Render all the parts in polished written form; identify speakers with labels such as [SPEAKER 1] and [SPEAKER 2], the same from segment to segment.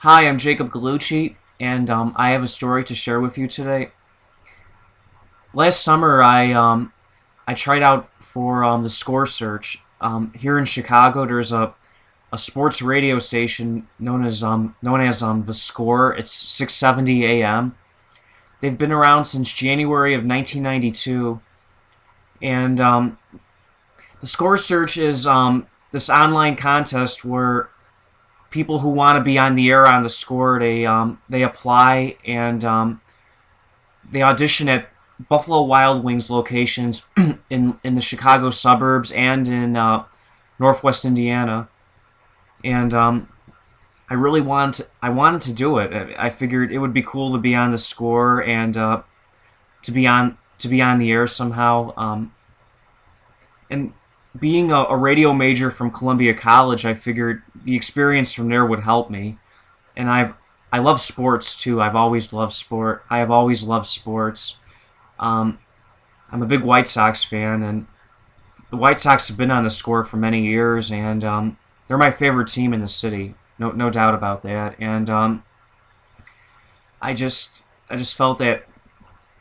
[SPEAKER 1] Hi, I'm Jacob Gallucci, and I have a story to share with you today. Last summer, I tried out for the Score Search. Here in Chicago, there's a sports radio station known as the Score. It's 670 AM. They've been around since January of 1992, and the Score Search is this online contest where people who want to be on the air on the Score they apply and they audition at Buffalo Wild Wings locations in the Chicago suburbs and in Northwest Indiana. And I wanted to do it. I figured it would be cool to be on the Score and to be on the air somehow. And being a radio major from Columbia College, I figured the experience from there would help me. And I love sports too. I've always loved sport. I have always loved sports. Um, I'm a big White Sox fan, and the White Sox have been on the Score for many years, and they're my favorite team in the city. No doubt about that. And I just felt that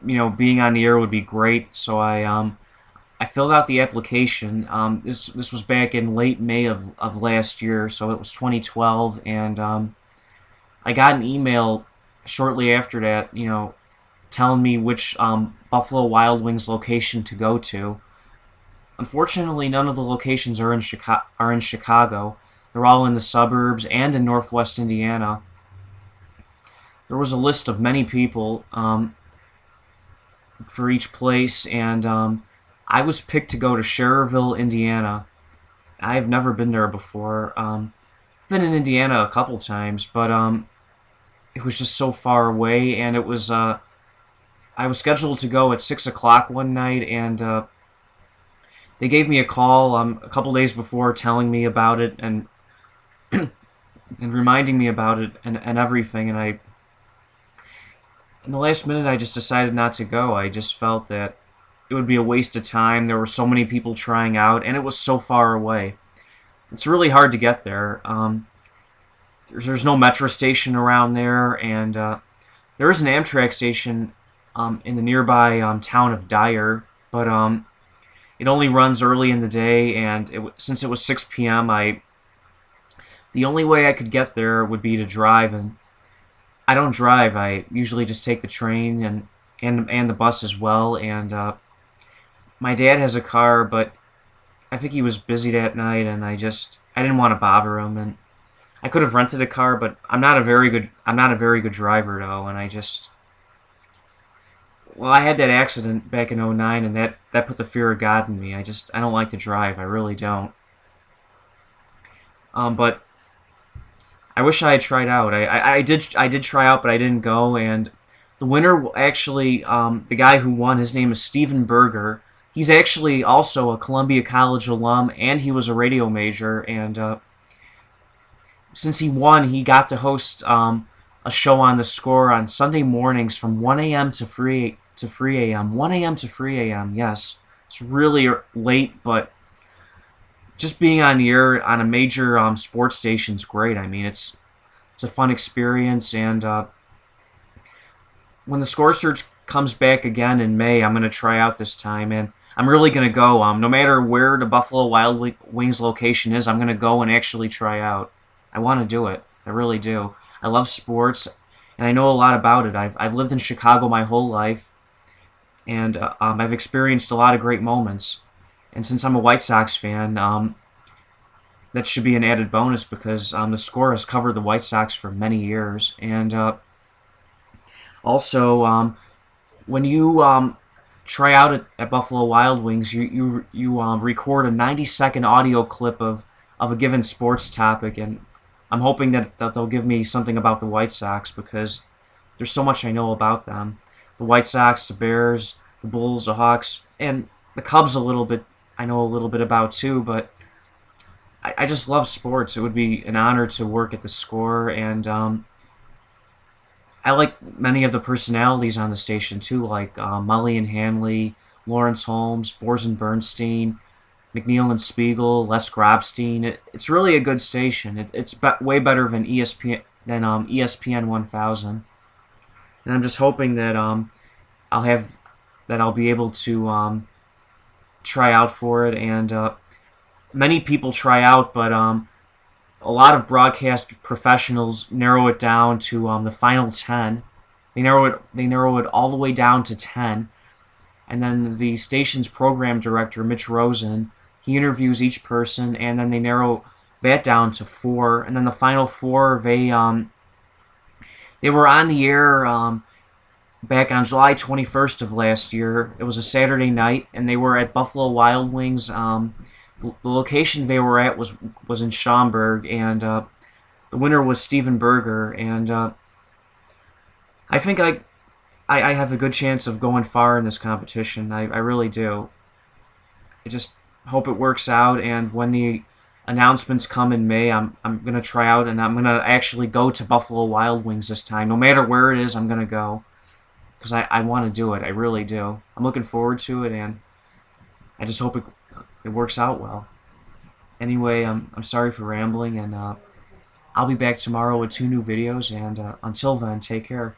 [SPEAKER 1] being on the air would be great. So I filled out the application. This was back in late May of last year, so it was 2012, and I got an email shortly after that, telling me which Buffalo Wild Wings location to go to. Unfortunately, none of the locations are in Chicago. They're all in the suburbs and in Northwest Indiana. There was a list of many people for each place, and I was picked to go to Schererville, Indiana. I've never been there before. I've been in Indiana a couple times, but it was just so far away, and it was I was scheduled to go at 6 o'clock one night, and they gave me a call a couple days before, telling me about it and and reminding me about it and everything. And in the last minute, I just decided not to go. I just felt that it would be a waste of time. There were so many people trying out, and it was so far away. It's really hard to get there. There's no metro station around there, and there is an Amtrak station in the nearby town of Dyer, but it only runs early in the day, and since it was 6 p.m., the only way I could get there would be to drive, and I don't drive. I usually just take the train and the bus as well, and my dad has a car, but I think he was busy that night, and I didn't want to bother him, and I could have rented a car, but I'm not a very good driver though, and I had that accident back in '09, and that put the fear of God in me. I don't like to drive. I really don't. But I wish I had tried out. I did try out, but I didn't go. And the winner, actually, the guy who won, his name is Steven Berger. He's actually also a Columbia College alum, and he was a radio major. And since he won, he got to host a show on the Score on Sunday mornings from 1 a.m. to 3 a.m. 1 a.m. to 3 a.m. Yes, it's really late, but just being on the air on a major sports station is great. I mean, it's a fun experience, and when the Score Search comes back again in May, I'm going to try out this time, and I'm really going to go. No matter where the Buffalo Wild Wings location is, I'm going to go and actually try out. I want to do it. I really do. I love sports, and I know a lot about it. I've lived in Chicago my whole life, and I've experienced a lot of great moments. And since I'm a White Sox fan, that should be an added bonus because the Score has covered the White Sox for many years. And also, when you try out at Buffalo Wild Wings, you record a 90-second audio clip of a given sports topic, and I'm hoping that they'll give me something about the White Sox because there's so much I know about them. The White Sox, the Bears, the Bulls, the Hawks, and the Cubs a little bit. I know a little bit about too, but I just love sports. It would be an honor to work at the Score, and I like many of the personalities on the station too, like Mully and Hanley, Lawrence Holmes, Bors and Bernstein, McNeil and Spiegel, Les Grobstein. It's really a good station. It's way better than ESPN 1000. And I'm just hoping that I'll have that I'll be able to try out for it. And many people try out, but a lot of broadcast professionals narrow it down to the final 10. They narrow it all the way down to 10, and then the station's program director, Mitch Rosen, he interviews each person, and then they narrow that down to 4, and then the final 4 they were on the air back on July 21st of last year. It was a Saturday night, and they were at Buffalo Wild Wings. The location they were at was in Schaumburg, and the winner was Steven Berger, and I think I have a good chance of going far in this competition. I really do. I just hope it works out, and when the announcements come in May, I'm gonna try out, and I'm gonna actually go to Buffalo Wild Wings this time. No matter where it is, I'm gonna go because I want to do it. I really do. I'm looking forward to it, and I just hope it works out well. Anyway, I'm sorry for rambling, and I'll be back tomorrow with 2 new videos, and until then, take care.